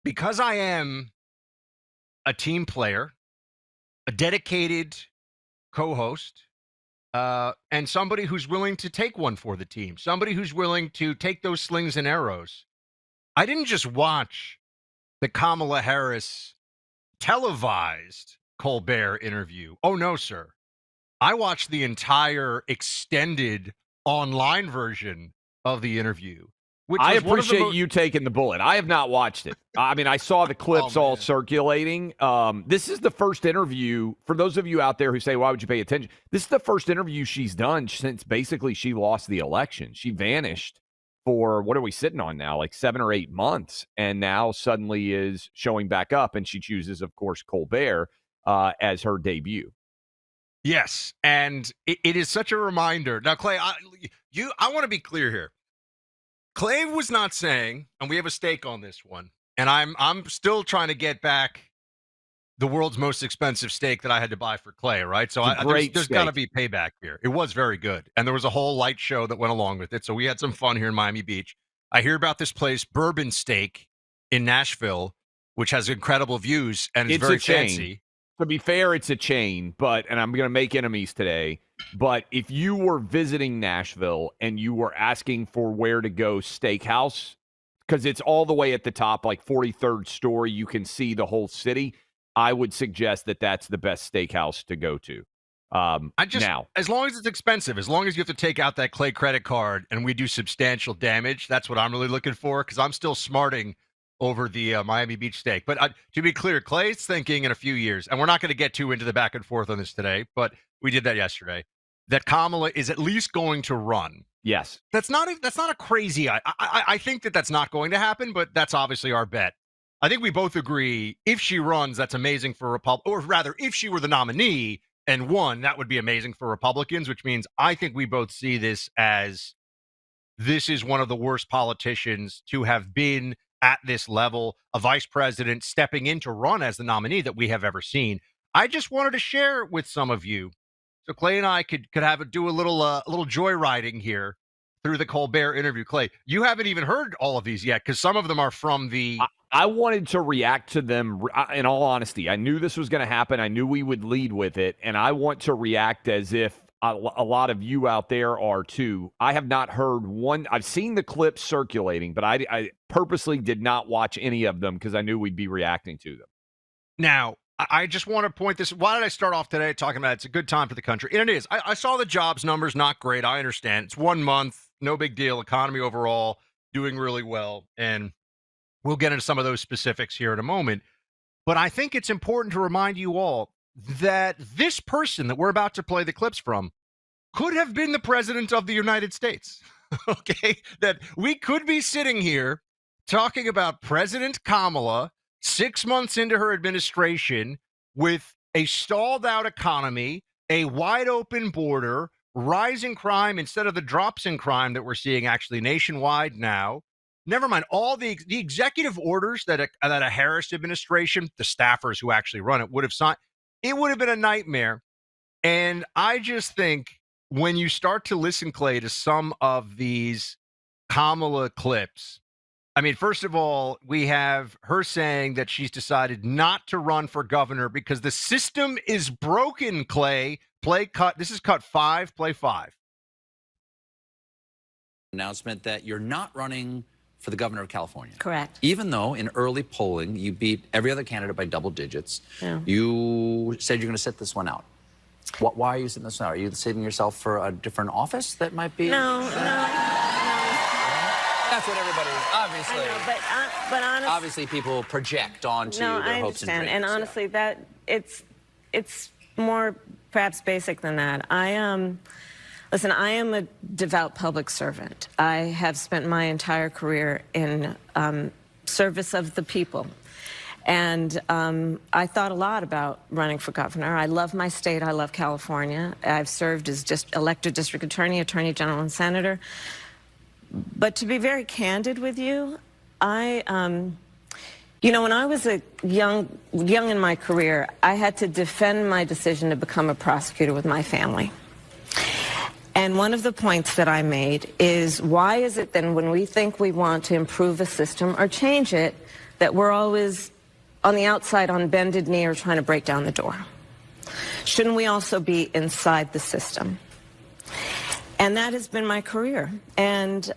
because I am a team player, a dedicated co-host, and somebody who's willing to take one for the team, somebody who's willing to take those slings and arrows. I didn't just watch the Kamala Harris televised Colbert interview. Oh, no, sir. I watched the entire extended online version of the interview. I appreciate you taking the bullet. I have not watched it. I mean, I saw the clips all circulating. This is the first interview, for those of you out there who say, why would you pay attention? This is the first interview she's done since basically she lost the election. She vanished for, what are we sitting on now, like 7 or 8 months, and now suddenly is showing back up, and she chooses, of course, Colbert as her debut. Yes, and it is such a reminder. Now, Clay, I want to be clear here. Clay was not saying, and we have a stake on this one, and I'm still trying to get back the world's most expensive steak that I had to buy for Clay, right? So there's got to be payback here. It was very good, and there was a whole light show that went along with it, so we had some fun here in Miami Beach. I hear about this place, Bourbon Steak, in Nashville, which has incredible views, and it's very fancy. To be fair, it's a chain, and I'm going to make enemies today, but if you were visiting Nashville and you were asking for where to go steakhouse, because it's all the way at the top, like 43rd story, you can see the whole city, I would suggest that that's the best steakhouse to go to. Now, as long as it's expensive, as long as you have to take out that Clay credit card and we do substantial damage, that's what I'm really looking for, because I'm still smarting over the Miami Beach steak. But to be clear, Clay's thinking in a few years, and we're not going to get too into the back and forth on this today, but we did that yesterday, that Kamala is at least going to run. Yes. That's not a crazy, I think that's not going to happen, but that's obviously our bet. I think we both agree if she runs, that's amazing for Republicans, or rather, if she were the nominee and won, that would be amazing for Republicans, which means I think we both see this as this is one of the worst politicians to have been at this level, a vice president stepping in to run as the nominee that we have ever seen. I just wanted to share with some of you, so Clay and I could do a little joyriding here through the Colbert interview. Clay, you haven't even heard all of these yet, because some of them are from the. I wanted to react to them. In all honesty, I knew this was going to happen. I knew we would lead with it, and I want to react as if a lot of you out there are too. I have not heard one. I've seen the clips circulating, but I purposely did not watch any of them because I knew we'd be reacting to them. Now, I just want to point this. Why did I start off today talking about it's a good time for the country? And it is. I saw the jobs numbers, not great. I understand. It's 1 month, no big deal. Economy overall doing really well. And we'll get into some of those specifics here in a moment. But I think it's important to remind you all that this person that we're about to play the clips from could have been the president of the United States. Okay? That we could be sitting here talking about President Kamala 6 months into her administration with a stalled out economy, a wide open border, rising crime instead of the drops in crime that we're seeing actually nationwide now. Never mind all the executive orders that a Harris administration, the staffers who actually run it, would have signed. It would have been a nightmare. And I just think when you start to listen, Clay, to some of these Kamala clips, I mean, first of all, we have her saying that she's decided not to run for governor because the system is broken, Clay. Play cut. This is cut 5, play 5. Announcement that you're not running for the governor of California. Correct. Even though in early polling you beat every other candidate by double digits, you said you're going to sit this one out. Why are you sitting this one out? Are you saving yourself for a different office that might be? No. That's what everybody obviously. I know, but honestly, obviously people project onto their hopes and dreams. And honestly, that it's more perhaps basic than that. Listen, I am a devout public servant. I have spent my entire career in service of the people. And I thought a lot about running for governor. I love my state. I love California. I've served as elected district attorney, attorney general, and senator. But to be very candid with you, when I was young in my career, I had to defend my decision to become a prosecutor with my family. And one of the points that I made is, why is it then when we think we want to improve a system or change it, that we're always on the outside on bended knee or trying to break down the door? Shouldn't we also be inside the system? And that has been my career. And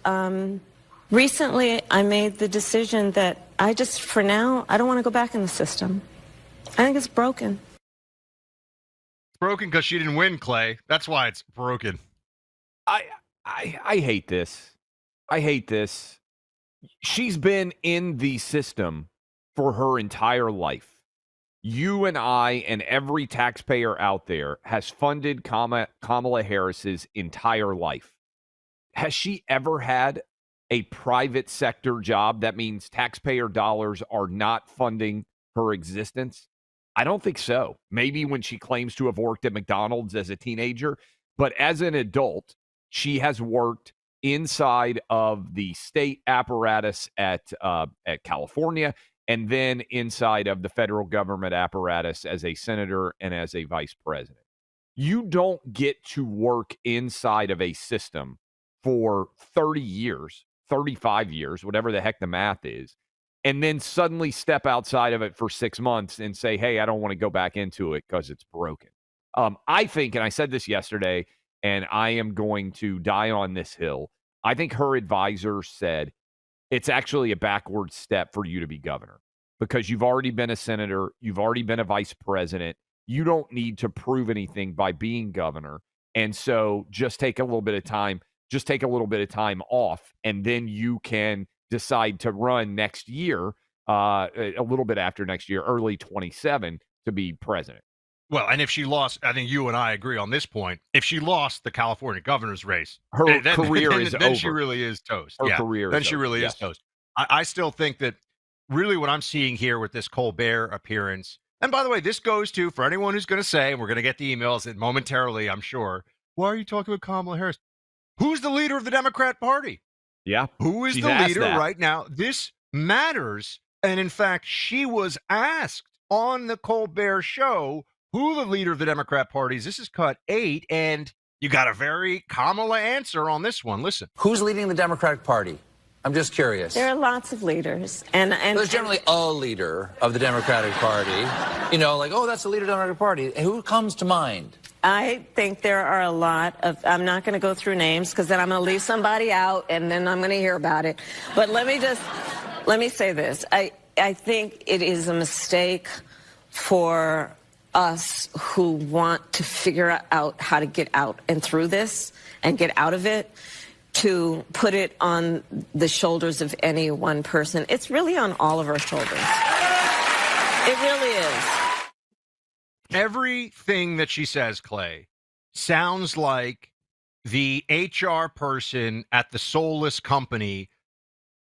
recently I made the decision that for now, I don't want to go back in the system. I think it's broken. It's broken because she didn't win, Clay. That's why it's broken. I hate this. I hate this. She's been in the system for her entire life. You and I and every taxpayer out there has funded Kamala Harris's entire life. Has she ever had a private sector job? That means taxpayer dollars are not funding her existence. I don't think so. Maybe when she claims to have worked at McDonald's as a teenager, but as an adult, she has worked inside of the state apparatus at California, and then inside of the federal government apparatus as a senator and as a vice president. You don't get to work inside of a system for 30 years, 35 years, whatever the heck the math is, and then suddenly step outside of it for 6 months and say, hey, I don't want to go back into it because it's broken. I think, and I said this yesterday, and I am going to die on this hill, I think her advisor said, it's actually a backward step for you to be governor because you've already been a senator. You've already been a vice president. You don't need to prove anything by being governor. And so just take a little bit of time, off, and then you can decide to run next year, a little bit after next year, early 27 to be president. Well, and if she lost, I think you and I agree on this point. If she lost the California governor's race, her career is then over. She really is toast. Her career then is she really over. is toast. I still think that really what I'm seeing here with this Colbert appearance, and by the way, this goes to, for anyone who's going to say, and we're going to get the emails that momentarily, I'm sure, why are you talking about Kamala Harris? Who's the leader of the Democrat Party? Yeah. Who is the leader right now? This matters. And in fact, she was asked on the Colbert show who the leader of the Democrat Party is. This is cut 8, and you got a very Kamala answer on this one. Listen. Who's leading the Democratic Party? I'm just curious. There are lots of leaders. And there's generally a leader of the Democratic Party. You know, like, oh, that's the leader of the Democratic Party. Who comes to mind? I think there are a lot of, I'm not going to go through names because then I'm going to leave somebody out and then I'm going to hear about it. But let me say this. I think it is a mistake for us who want to figure out how to get out and through this and get out of it to put it on the shoulders of any one person. It's really on all of our shoulders. It really is. Everything that she says, Clay, sounds like the HR person at the soulless company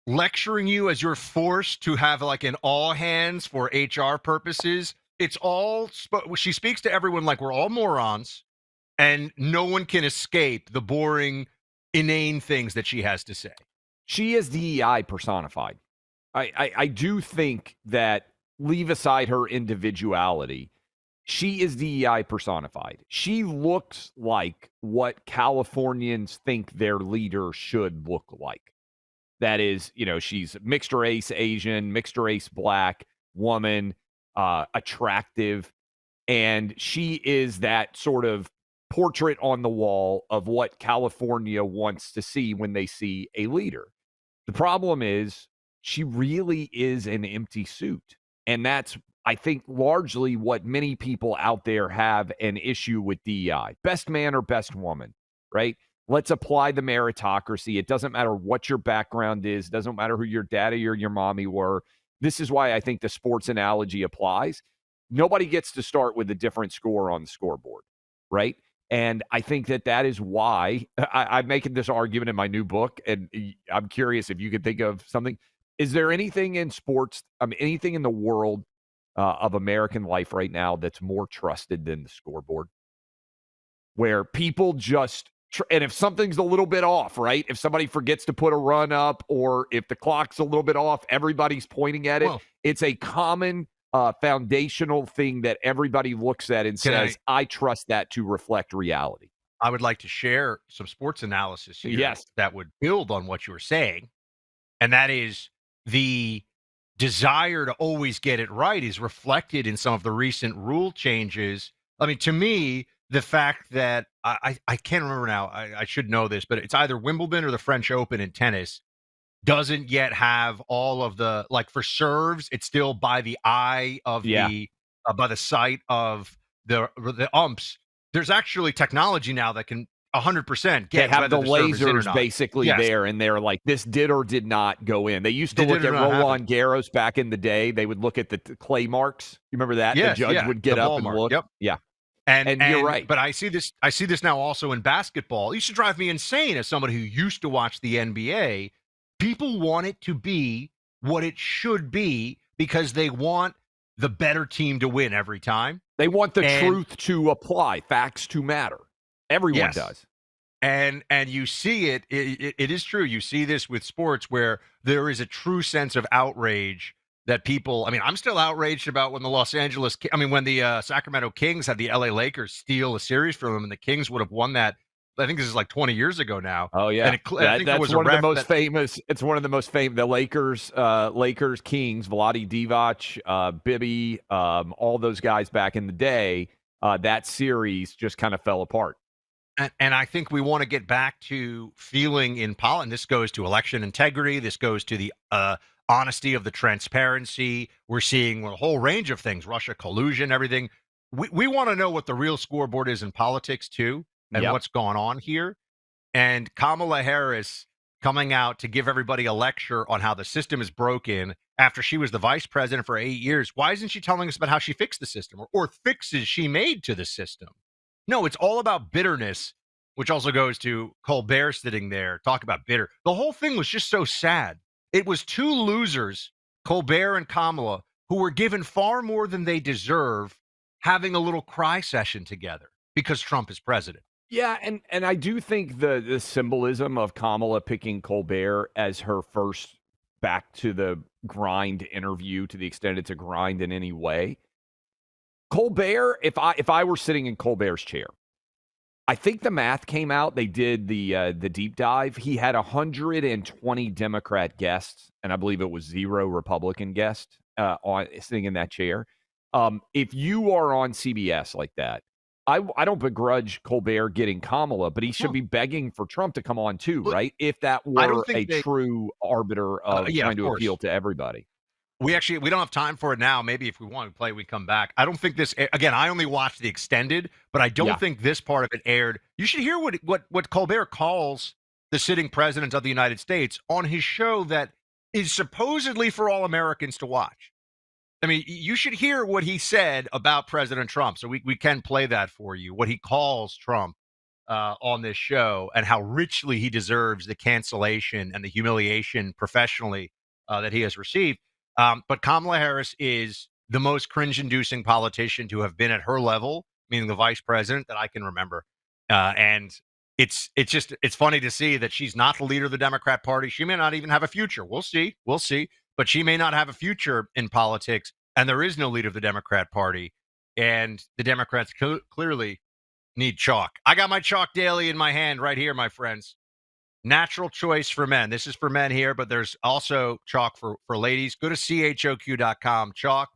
lecturing you as you're forced to have like an all hands for HR purposes. It's all, she speaks to everyone like we're all morons and no one can escape the boring, inane things that she has to say. She is DEI personified. I do think that, leave aside her individuality, she is DEI personified. She looks like what Californians think their leader should look like. That is, you know, she's mixed race Asian, mixed race Black woman, attractive, and she is that sort of portrait on the wall of what California wants to see when they see a leader. The problem is she really is an empty suit, and that's, I think, largely what many people out there have an issue with DEI. Best man or best woman, right? Let's apply the meritocracy. It doesn't matter what your background is. It doesn't matter who your daddy or your mommy were. This is why I think the sports analogy applies. Nobody gets to start with a different score on the scoreboard, right? And I think that is why I'm making this argument in my new book, and I'm curious if you could think of something. Is there anything in sports, anything in the world of American life right now that's more trusted than the scoreboard? Where people just, and if something's a little bit off, right? If somebody forgets to put a run up, or if the clock's a little bit off, everybody's pointing at it. Well, it's a common foundational thing that everybody looks at and says, I trust that to reflect reality. I would like to share some sports analysis here that would build on what you were saying. And that is the desire to always get it right is reflected in some of the recent rule changes. I mean, to me, the fact that I can't remember now, I should know this, but it's either Wimbledon or the French Open in tennis doesn't yet have all of the, like for serves, it's still by the eye of by the sight of the umps. There's actually technology now that can 100% get they have whether the serve is in or lasers not. basically Yes. there, and they're like, this did or did not go in. They used to Did look or at did not Roland Garros back in the day. They would look at the clay marks. You remember that? Yes, the judge would get the up ball and mark. look. Yep. Yeah. And you're right. But I see this now also in basketball. It used to drive me insane as somebody who used to watch the NBA. People want it to be what it should be because they want the better team to win every time. They want the truth to apply, facts to matter. Everyone does. And you see it is true. You see this with sports where there is a true sense of outrage that people, I mean, I'm still outraged about when when the Sacramento Kings had the LA Lakers steal a series from them, and the Kings would have won that. I think this is like 20 years ago now. Oh yeah, and I think that's it was one of the most famous. It's one of the most famous. The Lakers, Kings, Vlade Divac, Bibby, all those guys back in the day. That series just kind of fell apart. And I think we want to get back to feeling in politics. This goes to election integrity. This goes to the honesty of the transparency. We're seeing a whole range of things, Russia collusion, everything. We want to know what the real scoreboard is in politics too, and what's going on here. And Kamala Harris coming out to give everybody a lecture on how the system is broken after she was the vice president for 8 years. Why isn't she telling us about how she fixed the system or fixes she made to the system? No, it's all about bitterness, which also goes to Colbert sitting there, talk about bitter. The whole thing was just so sad. It was two losers, Colbert and Kamala, who were given far more than they deserve, having a little cry session together because Trump is president. Yeah, and I do think the symbolism of Kamala picking Colbert as her first back to the grind interview, to the extent it's a grind in any way. Colbert, if I were sitting in Colbert's chair, I think the math came out. They did the deep dive. He had 120 Democrat guests, and I believe it was 0 Republican guests sitting in that chair. If you are on CBS like that, I don't begrudge Colbert getting Kamala, but he should be begging for Trump to come on too, right? If that were true arbiter of trying to appeal to everybody. We don't have time for it now. Maybe if we want to play, we come back. I don't think this, again, I only watched the extended, but I don't think this part of it aired. You should hear what Colbert calls the sitting president of the United States on his show that is supposedly for all Americans to watch. I mean, you should hear what he said about President Trump. So we can play that for you, what he calls Trump on this show and how richly he deserves the cancellation and the humiliation professionally that he has received. But Kamala Harris is the most cringe-inducing politician to have been at her level, meaning the vice president, that I can remember. And it's funny to see that she's not the leader of the Democrat Party. She may not even have a future. We'll see. But she may not have a future in politics, and there is no leader of the Democrat Party. And the Democrats clearly need chalk. I got my Chalk Daily in my hand right here, my friends. Natural choice for men. This is for men here, but there's also chalk for ladies. Go to choq.com. Chalk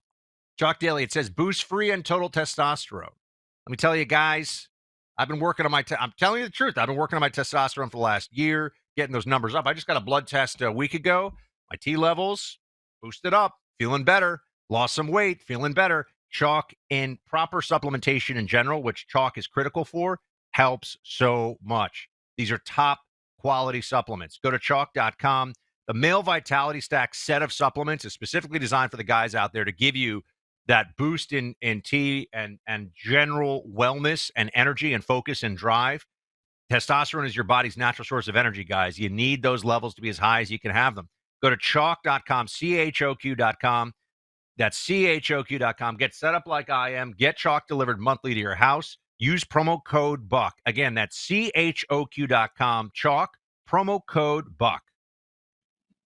Daily. It says boost free and total testosterone. Let me tell you guys, I've been working on I'm telling you the truth. I've been working on my testosterone for the last year, getting those numbers up. I just got a blood test a week ago. My T levels boosted up, feeling better, lost some weight, feeling better. Chalk and proper supplementation in general, which chalk is critical for, helps so much. These are top quality supplements. Go to chalk.com. The Male Vitality Stack set of supplements is specifically designed for the guys out there to give you that boost in T and general wellness and energy and focus and drive. Testosterone is your body's natural source of energy, guys. You need those levels to be as high as you can have them. Go to chalk.com, choq.com. That's choq.com. Get set up like I am. Get chalk delivered monthly to your house. Use promo code BUCK. Again, that's choq.com. Chalk, promo code BUCK.